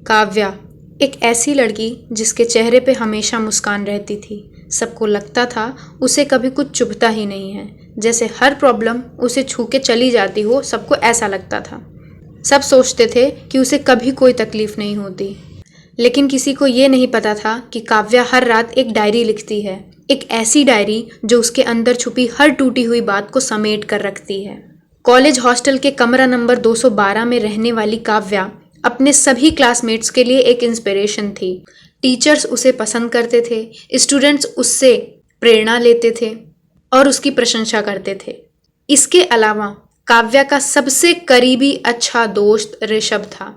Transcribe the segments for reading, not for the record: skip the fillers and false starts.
काव्या एक ऐसी लड़की जिसके चेहरे पे हमेशा मुस्कान रहती थी। सबको लगता था उसे कभी कुछ चुभता ही नहीं है, जैसे हर प्रॉब्लम उसे छू के चली जाती हो। सबको ऐसा लगता था। सब सोचते थे कि उसे कभी कोई तकलीफ नहीं होती, लेकिन किसी को ये नहीं पता था कि काव्या हर रात एक डायरी लिखती है। एक ऐसी डायरी जो उसके अंदर छुपी हर टूटी हुई बात को समेट कर रखती है। कॉलेज हॉस्टल के कमरा नंबर 212 में रहने वाली काव्या अपने सभी क्लासमेट्स के लिए एक इंस्पिरेशन थी। टीचर्स उसे पसंद करते थे, स्टूडेंट्स उससे प्रेरणा लेते थे और उसकी प्रशंसा करते थे। इसके अलावा काव्या का सबसे करीबी अच्छा दोस्त ऋषभ था।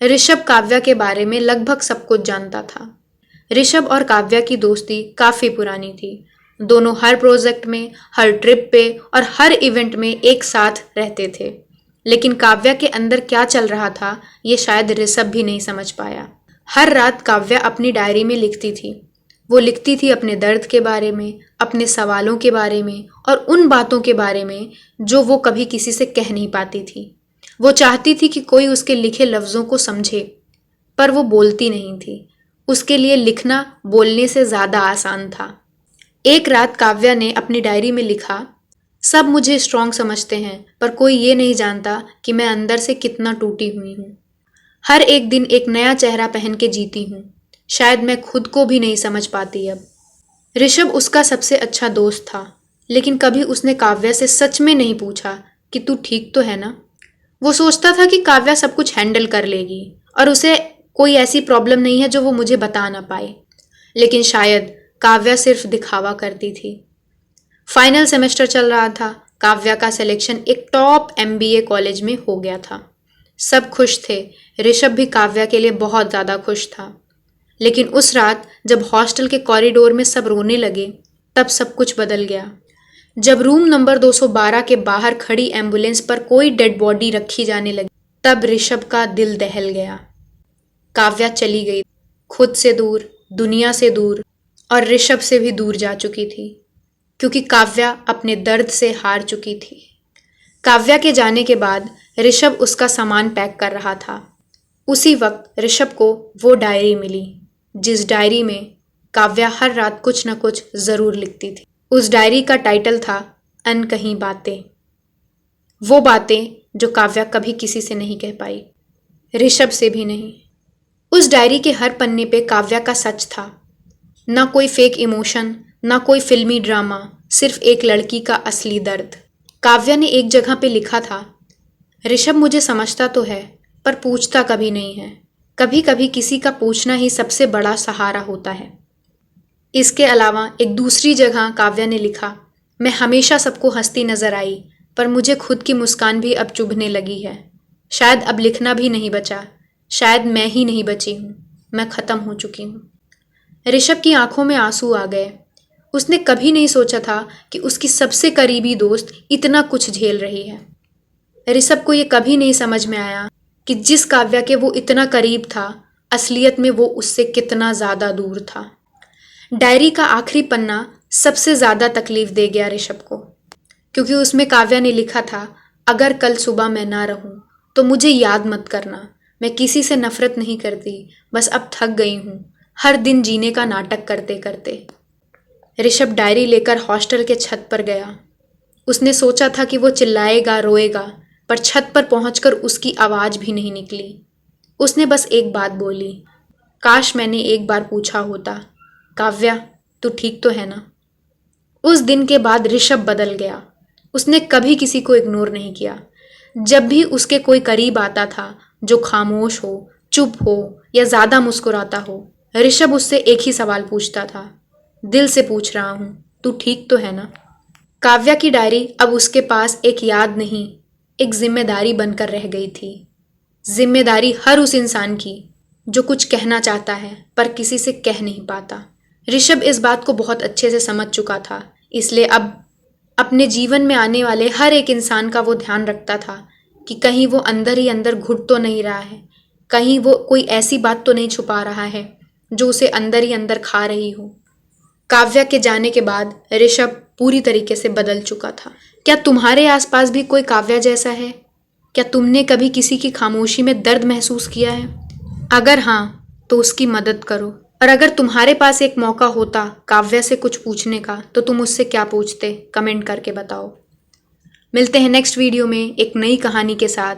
ऋषभ काव्या के बारे में लगभग सब कुछ जानता था। ऋषभ और काव्या की दोस्ती काफी पुरानी थी। दोनों हर प्रोजेक्ट में, हर ट्रिप पे और हर इवेंट में एक साथ रहते थे। लेकिन काव्या के अंदर क्या चल रहा था ये शायद ऋषभ भी नहीं समझ पाया। हर रात काव्या अपनी डायरी में लिखती थी। वो लिखती थी अपने दर्द के बारे में, अपने सवालों के बारे में और उन बातों के बारे में जो वो कभी किसी से कह नहीं पाती थी। वो चाहती थी कि कोई उसके लिखे लफ्ज़ों को समझे, पर वो बोलती नहीं थी। उसके लिए लिखना बोलने से ज़्यादा आसान था। एक रात काव्या ने अपनी डायरी में लिखा, सब मुझे स्ट्रांग समझते हैं, पर कोई ये नहीं जानता कि मैं अंदर से कितना टूटी हुई हूँ। हर एक दिन एक नया चेहरा पहन के जीती हूँ। शायद मैं खुद को भी नहीं समझ पाती अब। ऋषभ उसका सबसे अच्छा दोस्त था, लेकिन कभी उसने काव्या से सच में नहीं पूछा कि तू ठीक तो है ना। वो सोचता था कि काव्या सब कुछ हैंडल कर लेगी और उसे कोई ऐसी प्रॉब्लम नहीं है जो वो मुझे बता ना पाए। लेकिन शायद काव्या सिर्फ दिखावा करती थी। फाइनल सेमेस्टर चल रहा था। काव्या का सिलेक्शन एक टॉप एमबीए कॉलेज में हो गया था। सब खुश थे। ऋषभ भी काव्या के लिए बहुत ज़्यादा खुश था। लेकिन उस रात जब हॉस्टल के कॉरिडोर में सब रोने लगे, तब सब कुछ बदल गया। जब रूम नंबर 212 के बाहर खड़ी एम्बुलेंस पर कोई डेड बॉडी रखी जाने लगी, तब ऋषभ का दिल दहल गया। काव्या चली गई, खुद से दूर, दुनिया से दूर और ऋषभ से भी दूर जा चुकी थी, क्योंकि काव्या अपने दर्द से हार चुकी थी। काव्या के जाने के बाद ऋषभ उसका सामान पैक कर रहा था। उसी वक्त ऋषभ को वो डायरी मिली, जिस डायरी में काव्या हर रात कुछ न कुछ ज़रूर लिखती थी। उस डायरी का टाइटल था अनकही बातें। वो बातें जो काव्या कभी किसी से नहीं कह पाई, ऋषभ से भी नहीं। उस डायरी के हर पन्ने पे काव्या का सच था। ना कोई फेक इमोशन, ना कोई फिल्मी ड्रामा, सिर्फ एक लड़की का असली दर्द। काव्या ने एक जगह पे लिखा था, ऋषभ मुझे समझता तो है, पर पूछता कभी नहीं है। कभी कभी किसी का पूछना ही सबसे बड़ा सहारा होता है। इसके अलावा एक दूसरी जगह काव्या ने लिखा, मैं हमेशा सबको हंसती नजर आई, पर मुझे खुद की मुस्कान भी अब चुभने लगी है। शायद अब लिखना भी नहीं बचा, शायद मैं ही नहीं बची हूँ, मैं ख़त्म हो चुकी हूँ। ऋषभ की आंखों में आंसू आ गए। उसने कभी नहीं सोचा था कि उसकी सबसे करीबी दोस्त इतना कुछ झेल रही है। ऋषभ को ये कभी नहीं समझ में आया कि जिस काव्या के वो इतना करीब था, असलियत में वो उससे कितना ज़्यादा दूर था। डायरी का आखिरी पन्ना सबसे ज़्यादा तकलीफ दे गया ऋषभ को, क्योंकि उसमें काव्या ने लिखा था, अगर कल सुबह मैं ना रहूं तो मुझे याद मत करना। मैं किसी से नफरत नहीं करती, बस अब थक गई हूँ हर दिन जीने का नाटक करते करते। ऋषभ डायरी लेकर हॉस्टल के छत पर गया। उसने सोचा था कि वो चिल्लाएगा, रोएगा, पर छत पर पहुंचकर उसकी आवाज़ भी नहीं निकली। उसने बस एक बात बोली, काश मैंने एक बार पूछा होता, काव्या तू ठीक तो है ना। उस दिन के बाद ऋषभ बदल गया। उसने कभी किसी को इग्नोर नहीं किया। जब भी उसके कोई करीब आता था जो खामोश हो, चुप हो या ज़्यादा मुस्कुराता हो, ऋषभ उससे एक ही सवाल पूछता था, दिल से पूछ रहा हूँ, तू ठीक तो है ना। काव्या की डायरी अब उसके पास एक याद नहीं, एक जिम्मेदारी बनकर रह गई थी। जिम्मेदारी हर उस इंसान की जो कुछ कहना चाहता है पर किसी से कह नहीं पाता। ऋषभ इस बात को बहुत अच्छे से समझ चुका था, इसलिए अब अपने जीवन में आने वाले हर एक इंसान का वो ध्यान रखता था कि कहीं वो अंदर ही अंदर घुट तो नहीं रहा है, कहीं वो कोई ऐसी बात तो नहीं छुपा रहा है जो उसे अंदर ही अंदर खा रही हो। काव्या के जाने के बाद ऋषभ पूरी तरीके से बदल चुका था। क्या तुम्हारे आसपास भी कोई काव्या जैसा है? क्या तुमने कभी किसी की खामोशी में दर्द महसूस किया है? अगर हाँ, तो उसकी मदद करो। और अगर तुम्हारे पास एक मौका होता काव्या से कुछ पूछने का, तो तुम उससे क्या पूछते? कमेंट करके बताओ। मिलते हैं नेक्स्ट वीडियो में एक नई कहानी के साथ।